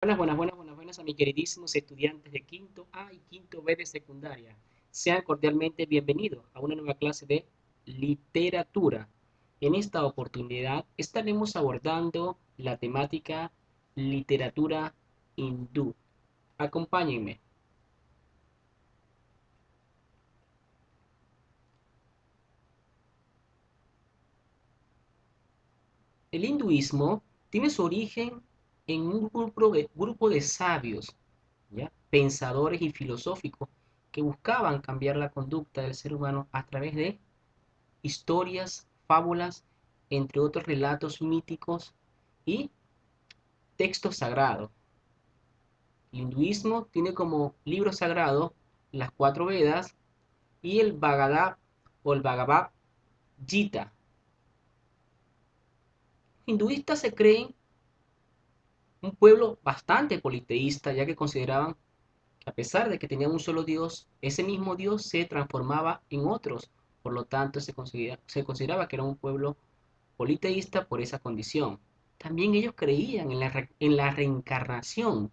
Buenas a mis queridísimos estudiantes de quinto A y quinto B de secundaria. Sean cordialmente bienvenidos a una nueva clase de literatura. En esta oportunidad estaremos abordando la temática literatura hindú. Acompáñenme. El hinduismo tiene su origen en un grupo de sabios, ¿ya? Pensadores y filosóficos que buscaban cambiar la conducta del ser humano a través de historias, fábulas, entre otros relatos míticos y textos sagrados. El hinduismo tiene como libro sagrado las cuatro Vedas y el Bhagavad o el Bhagavad Gita. Los hinduistas se creen un pueblo bastante politeísta, ya que consideraban que a pesar de que tenían un solo Dios, ese mismo Dios se transformaba en otros. Por lo tanto, se consideraba que era un pueblo politeísta por esa condición. También ellos creían en la reencarnación,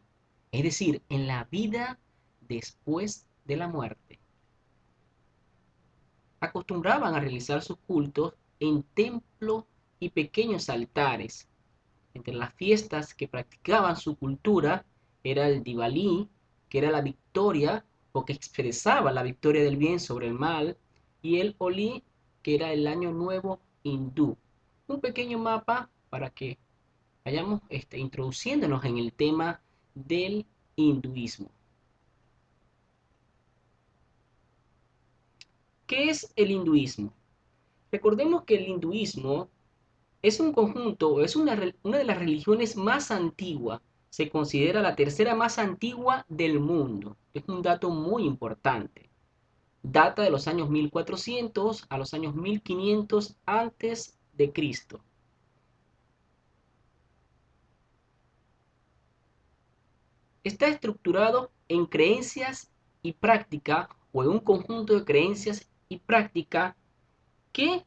es decir, en la vida después de la muerte. Acostumbraban a realizar sus cultos en templos y pequeños altares. Entre las fiestas que practicaban su cultura era el Diwali, que era la victoria o que expresaba la victoria del bien sobre el mal, y el Holi, que era el año nuevo hindú. Un pequeño mapa para que vayamos introduciéndonos en el tema del hinduismo. ¿Qué es el hinduismo? Recordemos que el hinduismo es un conjunto, es una de las religiones más antiguas. Se considera la tercera más antigua del mundo. Es un dato muy importante. Data de los años 1400 a los años 1500 antes de Cristo. Está estructurado en creencias y práctica o en un conjunto de creencias y práctica que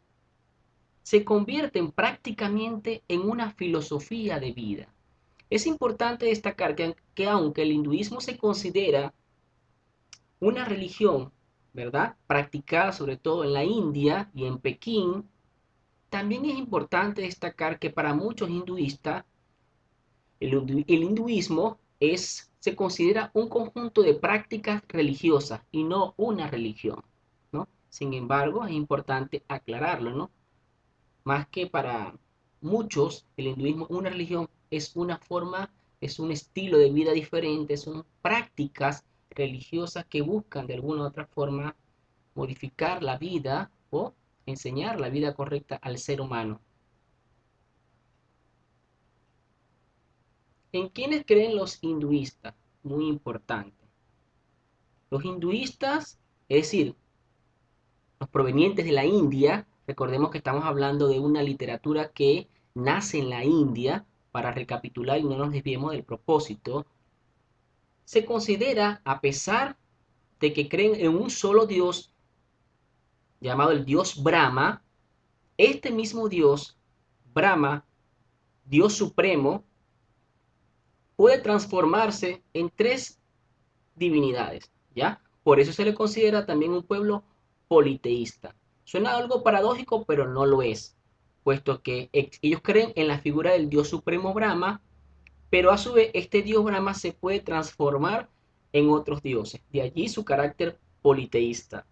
se convierten prácticamente en una filosofía de vida. Es importante destacar que aunque el hinduismo se considera una religión, ¿verdad? Practicada sobre todo en la India y en Pekín, también es importante destacar que para muchos hinduistas el hinduismo se considera un conjunto de prácticas religiosas y no una religión, ¿no? Sin embargo, es importante aclararlo, ¿no? Más que para muchos, el hinduismo, una religión, es una forma, es un estilo de vida diferente, son prácticas religiosas que buscan de alguna u otra forma modificar la vida o enseñar la vida correcta al ser humano. ¿En quiénes creen los hinduistas? Muy importante. Los hinduistas, es decir, los provenientes de la India, recordemos que estamos hablando de una literatura que nace en la India, para recapitular y no nos desviemos del propósito, se considera, a pesar de que creen en un solo Dios, llamado el Dios Brahma, este mismo Dios, Brahma, Dios Supremo, puede transformarse en tres divinidades, ¿ya? Por eso se le considera también un pueblo politeísta. Suena algo paradójico, pero no lo es, puesto que ellos creen en la figura del Dios Supremo Brahma, pero a su vez este Dios Brahma se puede transformar en otros dioses. De allí su carácter politeísta.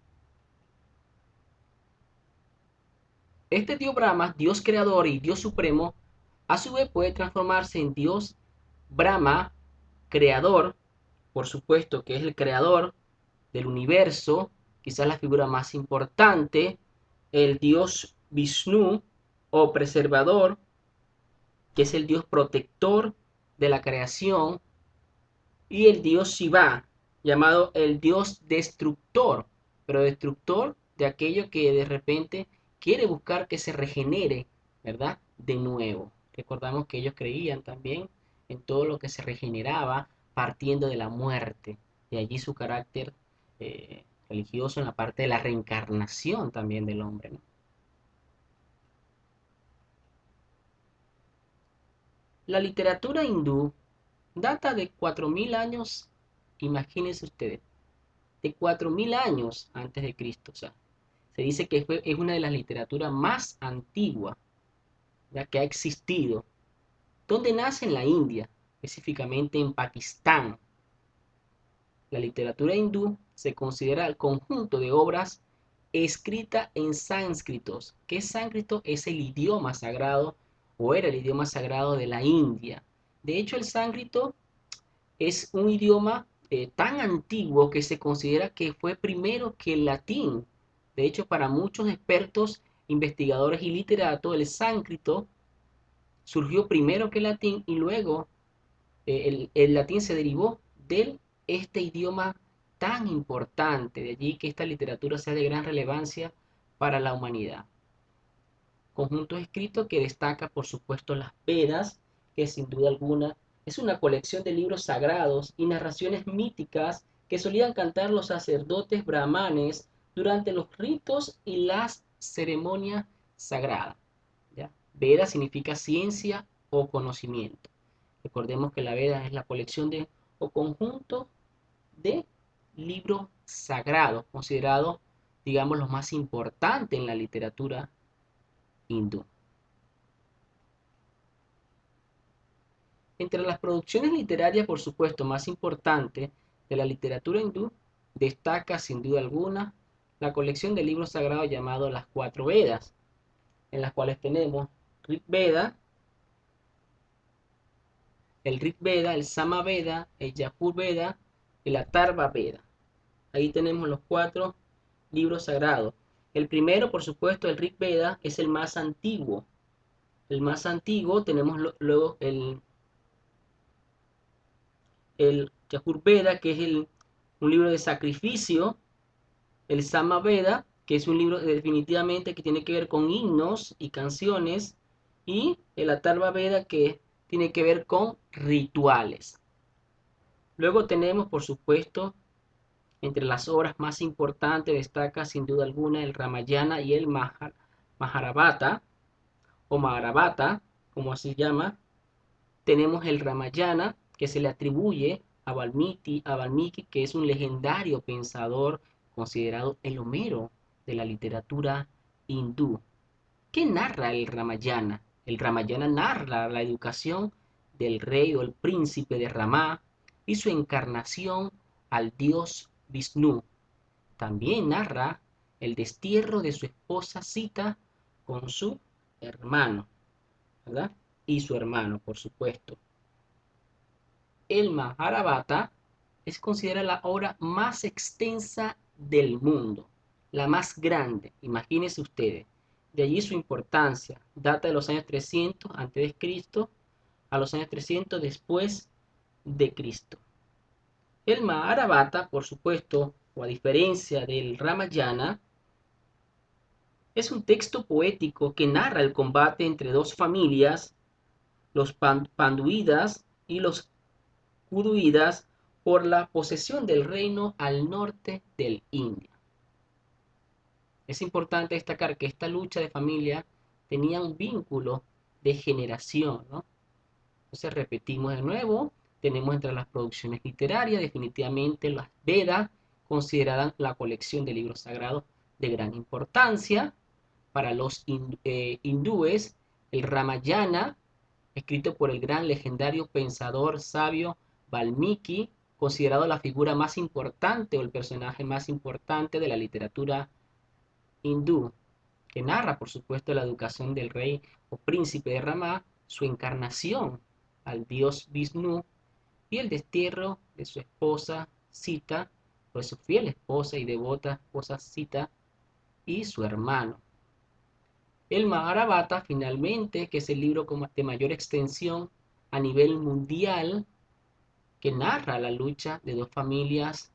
Este Dios Brahma, Dios creador y Dios supremo, a su vez puede transformarse en Dios Brahma, creador, por supuesto que es el creador del universo, quizás la figura más importante, el Dios Vishnu o preservador, que es el Dios protector de la creación, y el Dios Shiva, llamado el Dios destructor, pero destructor de aquello que de repente quiere buscar que se regenere, ¿verdad? De nuevo. Recordamos que ellos creían también en todo lo que se regeneraba partiendo de la muerte. De allí su carácter religioso en la parte de la reencarnación también del hombre, ¿no? La literatura hindú Data de 4000 años, imagínense ustedes, de 4000 años antes de Cristo. O sea, se dice que es una de las literaturas más antiguas ya que ha existido. ¿Dónde nace? En la India, específicamente en Pakistán. La literatura hindú se considera el conjunto de obras escritas en sánscritos. ¿Qué sánscrito? Es el idioma sagrado o era el idioma sagrado de la India. De hecho, el sánscrito es un idioma tan antiguo que se considera que fue primero que el latín. De hecho, para muchos expertos, investigadores y literatos, el sánscrito surgió primero que el latín y luego el latín se derivó de este idioma tan importante. De allí que esta literatura sea de gran relevancia para la humanidad. Conjunto escrito que destaca, por supuesto, las Vedas, que sin duda alguna es una colección de libros sagrados y narraciones míticas que solían cantar los sacerdotes brahmanes durante los ritos y las ceremonias sagradas. ¿Ya? Veda significa ciencia o conocimiento. Recordemos que la Veda es la colección de o conjunto de libros sagrados, considerados, digamos, los más importantes en la literatura hindú. Entre las producciones literarias, por supuesto, más importantes de la literatura hindú, destaca sin duda alguna la colección de libros sagrados llamados las cuatro Vedas, en las cuales tenemos Rig Veda, el Rig Veda, el Sama Veda, el Yapur Veda, el Atharva Veda. Ahí tenemos los cuatro libros sagrados. El primero, por supuesto, el Rig Veda, es el más antiguo. El más antiguo tenemos luego el Yapur Veda, que es un libro de sacrificio, el Sama Veda, que es un libro definitivamente que tiene que ver con himnos y canciones, y el Atharva Veda, que tiene que ver con rituales. Luego tenemos, por supuesto, entre las obras más importantes destaca sin duda alguna el Ramayana y el Mahabharata, o Mahabharata, como así se llama. Tenemos el Ramayana, que se le atribuye a Valmiki, que es un legendario pensador considerado el Homero de la literatura hindú. ¿Qué narra el Ramayana? El Ramayana narra la educación del rey o el príncipe de Ramá y su encarnación al dios Vishnu. También narra el destierro de su esposa Sita con su hermano, ¿verdad? Y su hermano, por supuesto. El Mahabharata es considerada la obra más extensa del mundo, la más grande, imagínense ustedes. De allí su importancia, data de los años 300 a.C. a los años 300 después de Cristo. El Mahabharata, por supuesto, o a diferencia del Ramayana, es un texto poético que narra el combate entre dos familias, los Panduidas y los Kuruidas, por la posesión del reino al norte del India. Es importante destacar que esta lucha de familia tenía un vínculo de generación, ¿no? Entonces repetimos de nuevo, tenemos entre las producciones literarias definitivamente las Vedas, consideradas la colección de libros sagrados de gran importancia. Para los hindúes, el Ramayana, escrito por el gran legendario pensador sabio Valmiki, considerado la figura más importante o el personaje más importante de la literatura hindú, que narra, por supuesto, la educación del rey o príncipe de Ramá, su encarnación al dios Vishnu y el destierro de su esposa Sita, o de su fiel esposa y devota esposa Sita y su hermano. El Mahabharata, finalmente, que es el libro de mayor extensión a nivel mundial, que narra la lucha de dos familias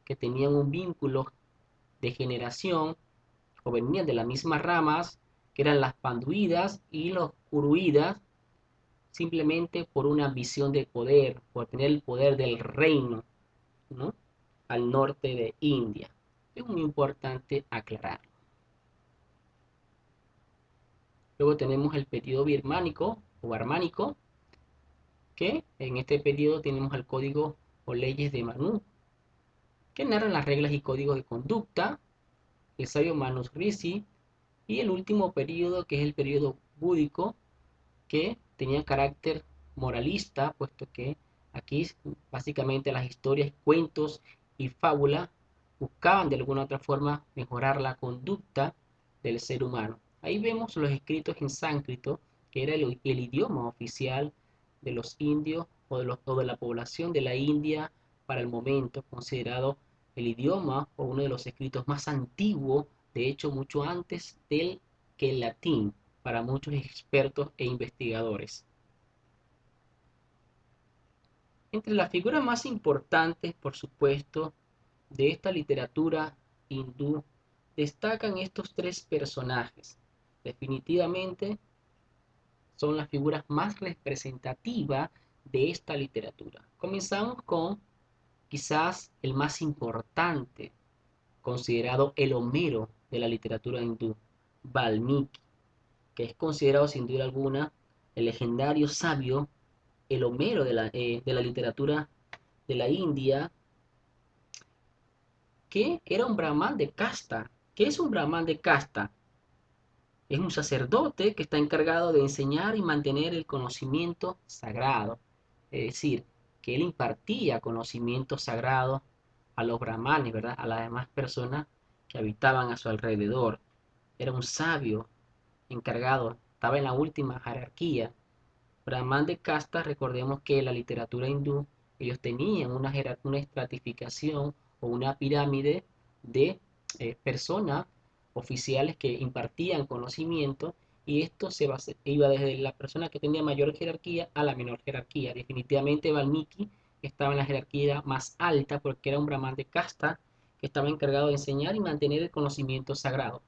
que tenían un vínculo de generación o venían de las mismas ramas, que eran las Panduidas y los Kuruidas, simplemente por una ambición de poder, por tener el poder del reino, ¿no? Al norte de India. Es muy importante aclararlo. Luego tenemos el periodo birmánico o barmánico, que en este periodo tenemos el código o leyes de Manu, que narran las reglas y códigos de conducta, el sabio Manus Risi, y el último periodo, que es el periodo búdico, que tenía carácter moralista, puesto que aquí básicamente las historias, cuentos y fábulas buscaban de alguna otra forma mejorar la conducta del ser humano. Ahí vemos los escritos en sánscrito, que era el idioma oficial de los indios o de la población de la India para el momento, considerado el idioma o uno de los escritos más antiguos, de hecho mucho antes del que el latín para muchos expertos e investigadores. Entre las figuras más importantes, por supuesto, de esta literatura hindú, destacan estos tres personajes. Definitivamente son las figuras más representativas de esta literatura. Comenzamos con quizás el más importante, considerado el Homero de la literatura hindú, Valmiki, que es considerado sin duda alguna el legendario sabio, el Homero de la literatura de la India, que era un brahman de casta. ¿Qué es un brahman de casta? Es un sacerdote que está encargado de enseñar y mantener el conocimiento sagrado. Es decir, que él impartía conocimiento sagrado a los brahmanes, ¿verdad? A las demás personas que habitaban a su alrededor. Era un sabio encargado, estaba en la última jerarquía. Brahman de casta, recordemos que en la literatura hindú ellos tenían una estratificación o una pirámide de personas oficiales que impartían conocimiento, y esto iba desde la persona que tenía mayor jerarquía a la menor jerarquía. Definitivamente Valmiki estaba en la jerarquía más alta porque era un brahman de casta que estaba encargado de enseñar y mantener el conocimiento sagrado.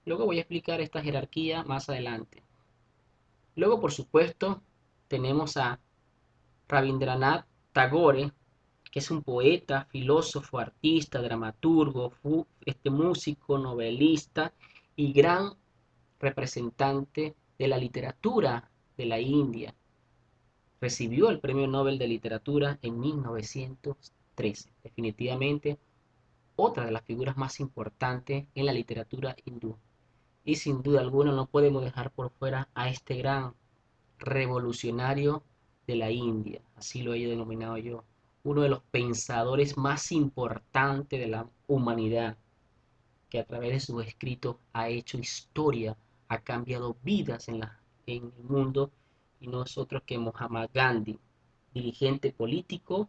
Luego voy a explicar esta jerarquía más adelante. Luego, por supuesto, tenemos a Rabindranath Tagore, que es un poeta, filósofo, artista, dramaturgo, músico, novelista y gran representante de la literatura de la India. Recibió el Premio Nobel de Literatura en 1913. Definitivamente otra de las figuras más importantes en la literatura hindú. Y sin duda alguna no podemos dejar por fuera a este gran revolucionario de la India, así lo he denominado yo, uno de los pensadores más importantes de la humanidad, que a través de sus escritos ha hecho historia, ha cambiado vidas en el mundo, y no es otro que Mahatma Gandhi, dirigente político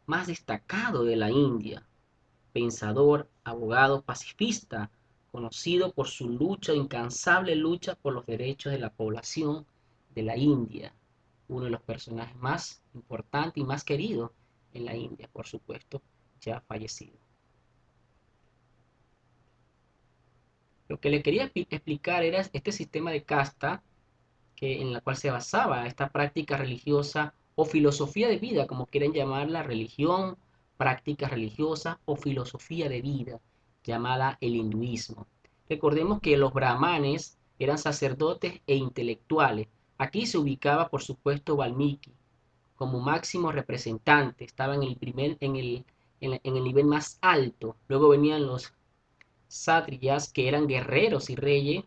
más destacado de la India, pensador, abogado, pacifista, conocido por su lucha, incansable lucha por los derechos de la población de la India, uno de los personajes más importantes y más queridos en la India, por supuesto, ya fallecido. Lo que le quería explicar era este sistema de casta en la cual se basaba esta práctica religiosa o filosofía de vida, como quieren llamarla, religión, práctica religiosa o filosofía de vida, llamada el hinduismo. Recordemos que los brahmanes eran sacerdotes e intelectuales. Aquí se ubicaba, por supuesto, Valmiki como máximo representante, estaba en el nivel más alto. Luego venían los sátriyas, que eran guerreros y reyes,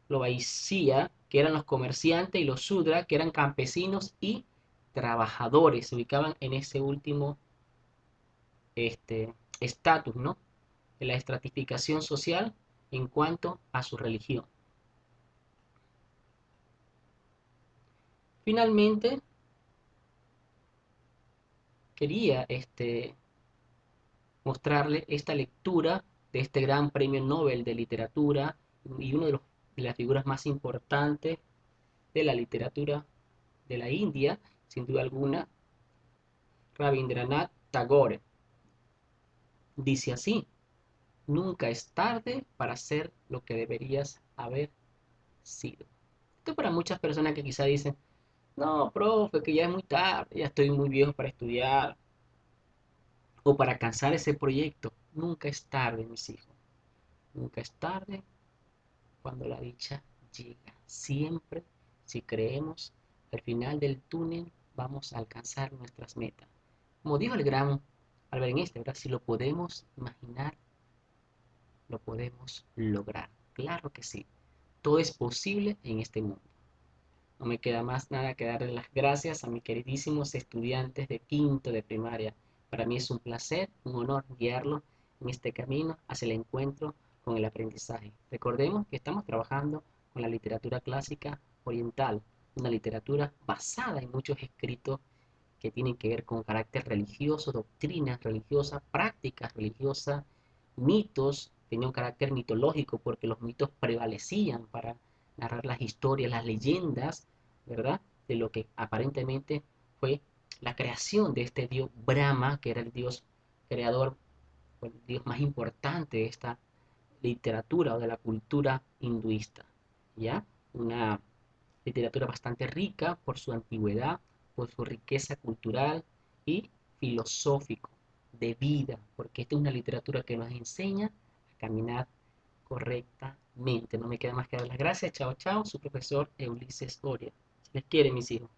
los vaisya, que eran los comerciantes, y los sudra, que eran campesinos y trabajadores. Se ubicaban en ese último estatus, ¿no? De la estratificación social en cuanto a su religión. Finalmente, quería mostrarle esta lectura de este gran premio Nobel de literatura y uno de las figuras más importantes de la literatura de la India, sin duda alguna, Rabindranath Tagore. Dice así: nunca es tarde para ser lo que deberías haber sido. Esto para muchas personas que quizá dicen, no, profe, que ya es muy tarde, ya estoy muy viejo para estudiar o para alcanzar ese proyecto. Nunca es tarde, mis hijos. Nunca es tarde cuando la dicha llega. Siempre, si creemos, al final del túnel vamos a alcanzar nuestras metas. Como dijo el gran Albert Einstein, ¿verdad? Si lo podemos imaginar, lo podemos lograr. Claro que sí. Todo es posible en este mundo. No me queda más nada que darle las gracias a mis queridísimos estudiantes de quinto de primaria. Para mí es un placer, un honor guiarlos en este camino hacia el encuentro con el aprendizaje. Recordemos que estamos trabajando con la literatura clásica oriental, una literatura basada en muchos escritos que tienen que ver con carácter religioso, doctrinas religiosas, prácticas religiosas, mitos, tenía un carácter mitológico porque los mitos prevalecían para narrar las historias, las leyendas, ¿verdad? De lo que aparentemente fue la creación de este dios Brahma, que era el dios creador, el dios más importante de esta literatura o de la cultura hinduista, ¿ya? Una literatura bastante rica por su antigüedad, por su riqueza cultural y filosófico, de vida, porque esta es una literatura que nos enseña a caminar correctamente. No me queda más que dar las gracias. Chao, chao, su profesor Ulises Oria. Les quiere, mis hijos.